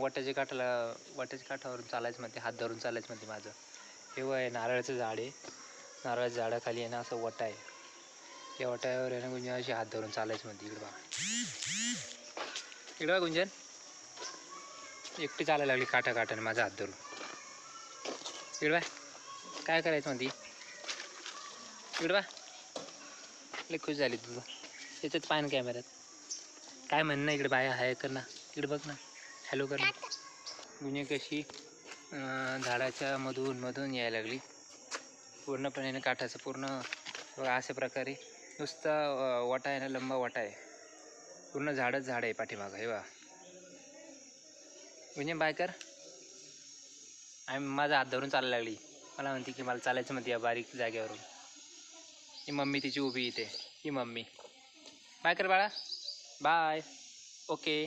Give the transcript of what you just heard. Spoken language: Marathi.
वाट्याच्या काठावरून चालायचं म्हणते, हात धरून चालायचं म्हणते माझं. हे आहे नारळाचं झाड आहे. नारळाच्या झाडाखाली आहे ना असं वटा आहे. या वटावर आहे ना गुंजन अशी हात धरून चालायचं म्हणते. इकडं बा गुंजन एकटी चालायला लागली काठाने माझा हात धरून. इकडं बा काय करायचं म्हणते. इकडं बा लई खुश झाली तुझं. याच्यात पाय ना कॅमेऱ्यात. काय म्हणणं इकडे बाया हाय कर ना. इकडे बघ ना, हॅलो कर ना. गुंजन कशी झाडाच्या मधून यायला लागली. पूर्णपणे काठाचं पूर्ण बघा अशा प्रकारे नुसता वाटा आहे ना, लंबा वाटा आहे. पूर्ण झाड आहे पाठीमागं. हे बघा गुंजन बाय कर. माझा हात धरून चालायला लागली. मला म्हणते की मला चालायचं म्हणते या बारीक जागेवरून. ही मम्मी तिची उभी इथे. ही मम्मी बाय कर बाळा. बाय. ओके.